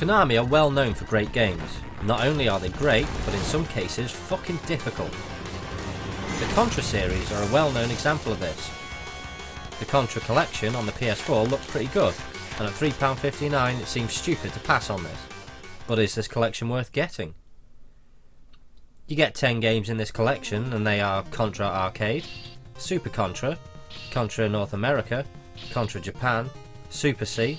Konami are well known for great games. Not only are they great, but in some cases fucking difficult. The Contra series are a well known example of this. The Contra Collection on the PS4 looks pretty good, and at £3.59 it seems stupid to pass on this. But is this collection worth getting? You get 10 games in this collection, and they are Contra Arcade, Super Contra, Contra North America, Contra Japan, Super C,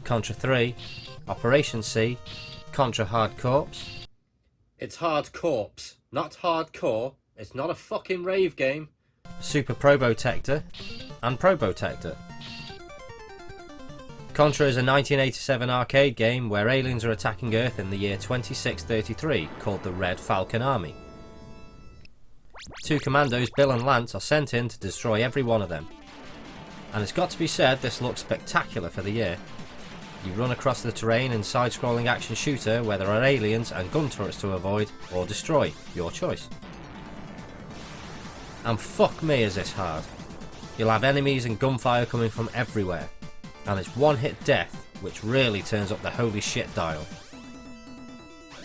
Contra III, Operation C, Contra Hard Corps. It's Hard Corps, not hardcore. It's not a fucking rave game. Super Probotector and Probotector. Contra is a 1987 arcade game where aliens are attacking Earth in the year 2633, called the Red Falcon Army. Two commandos, Bill and Lance, are sent in to destroy every one of them. And it's got to be said, this looks spectacular for the year. You run across the terrain in side-scrolling action shooter where there are aliens and gun turrets to avoid or destroy, your choice. And fuck me is this hard. You'll have enemies and gunfire coming from everywhere, and it's one-hit death, which really turns up the holy shit dial.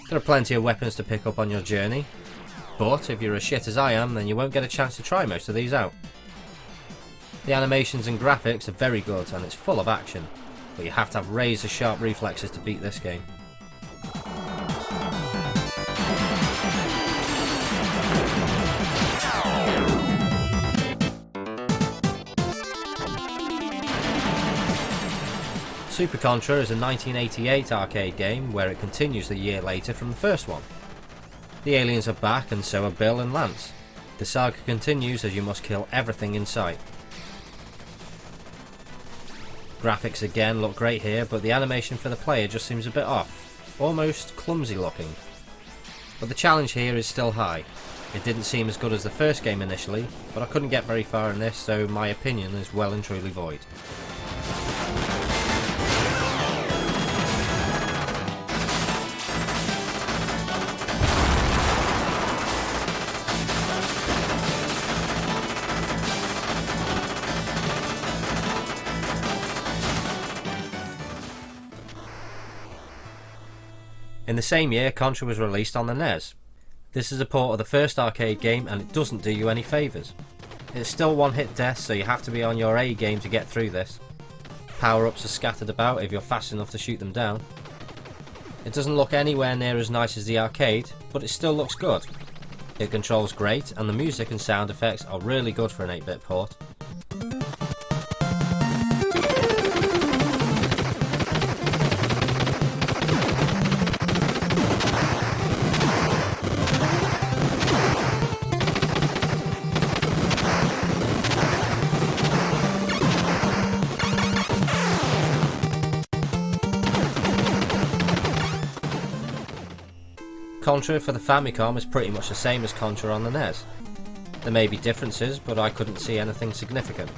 There are plenty of weapons to pick up on your journey, but if you're as shit as I am, then you won't get a chance to try most of these out. The animations and graphics are very good, and it's full of action, but you have to have razor-sharp reflexes to beat this game. Super Contra is a 1988 arcade game where it continues a year later from the first one. The aliens are back and so are Bill and Lance. The saga continues as you must kill everything in sight. Graphics again look great here, but the animation for the player just seems a bit off, almost clumsy looking. But the challenge here is still high. It didn't seem as good as the first game initially, but I couldn't get very far in this, so my opinion is well and truly void. In the same year, Contra was released on the NES. This is a port of the first arcade game and it doesn't do you any favours. It's still one-hit death, so you have to be on your A game to get through this. Power-ups are scattered about if you're fast enough to shoot them down. It doesn't look anywhere near as nice as the arcade, but it still looks good. It controls great and the music and sound effects are really good for an 8-bit port. Contra for the Famicom is pretty much the same as Contra on the NES. There may be differences, but I couldn't see anything significant.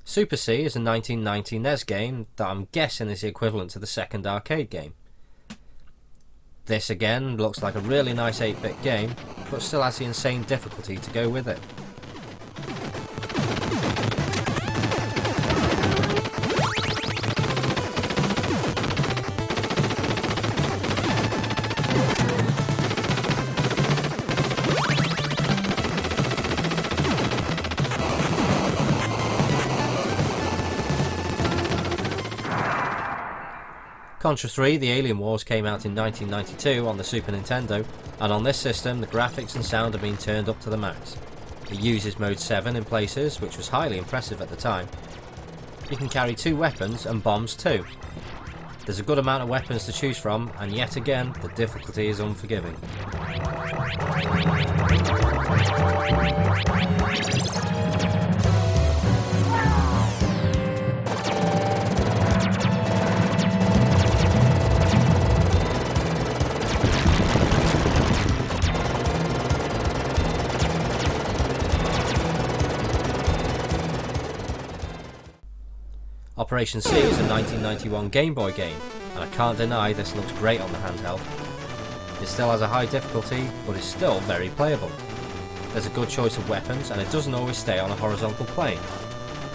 Super C is a 1990 NES game that I'm guessing is the equivalent to the second arcade game. This again looks like a really nice 8-bit game, but still has the insane difficulty to go with it. Contra III: The Alien Wars came out in 1992 on the Super Nintendo, and on this system the graphics and sound have been turned up to the max. It uses mode 7 in places, which was highly impressive at the time. You can carry 2 weapons and bombs too. There's a good amount of weapons to choose from, and yet again the difficulty is unforgiving. Operation C is a 1991 Game Boy game, and I can't deny this looks great on the handheld. It still has a high difficulty, but is still very playable. There's a good choice of weapons, and it doesn't always stay on a horizontal plane.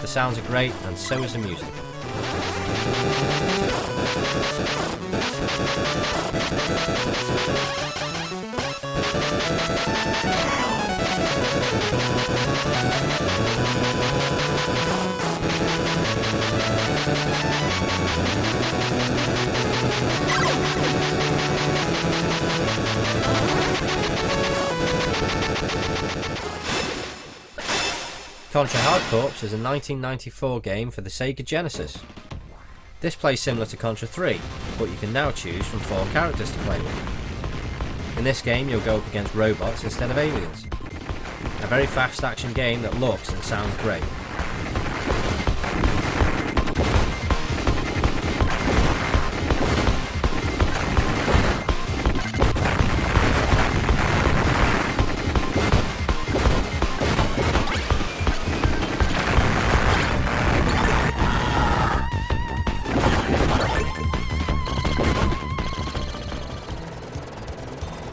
The sounds are great, and so is the music. Contra Hard Corps is a 1994 game for the Sega Genesis. This plays similar to Contra III, but you can now choose from 4 characters to play with. In this game you'll go up against robots instead of aliens. A very fast action game that looks and sounds great.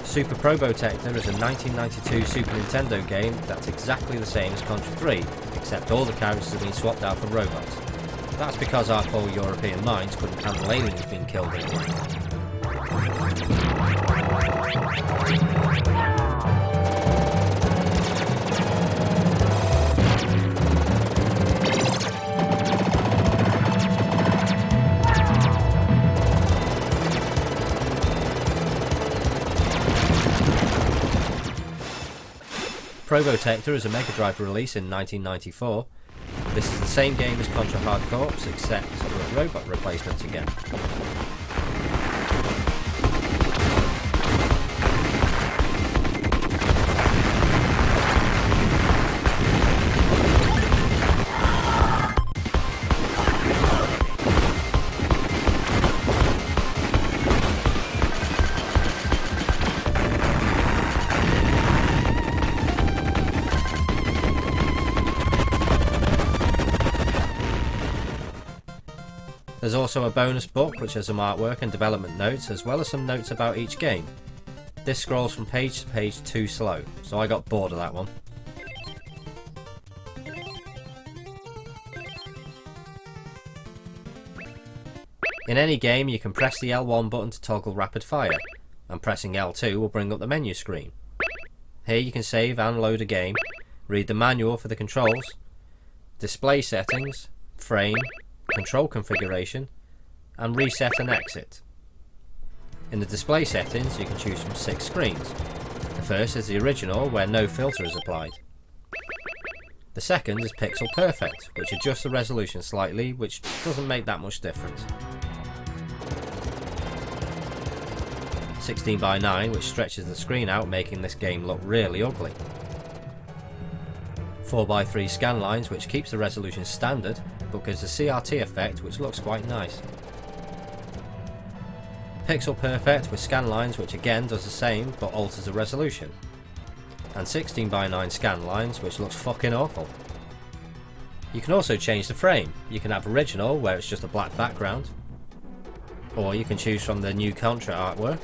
Super Probotector is a 1992 Super Nintendo game that's exactly the same as Contra 3, except all the characters have been swapped out for robots. That's because our poor European minds couldn't handle aliens being killed in it. Probotector is a Mega Drive release in 1994. This is the same game as Contra Hard Corps, except with robot replacements again. There's also a bonus book which has some artwork and development notes, as well as some notes about each game. This scrolls from page to page too slow, so I got bored of that one. In any game you can press the L1 button to toggle rapid fire, and pressing L2 will bring up the menu screen. Here you can save and load a game, read the manual for the controls, display settings, frame, control configuration, and reset and exit. In the display settings you can choose from 6 screens. The first is the original, where no filter is applied. The second is Pixel Perfect, which adjusts the resolution slightly, which doesn't make that much difference. 16:9, which stretches the screen out, making this game look really ugly. 4:3 scanlines, which keeps the resolution standard, but gives a CRT effect which looks quite nice. Pixel Perfect with scanlines, which again does the same but alters the resolution. And 16:9 scanlines, which looks fucking awful. You can also change the frame. You can have original, where it's just a black background, or you can choose from the new Contra artwork,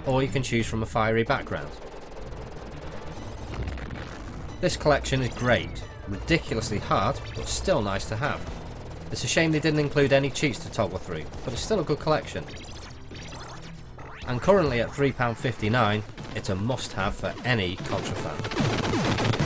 or you can choose from a fiery background. This collection is great, ridiculously hard, but still nice to have. It's a shame they didn't include any cheats to toggle through, but it's still a good collection. And currently at £3.59, it's a must-have for any Contra fan.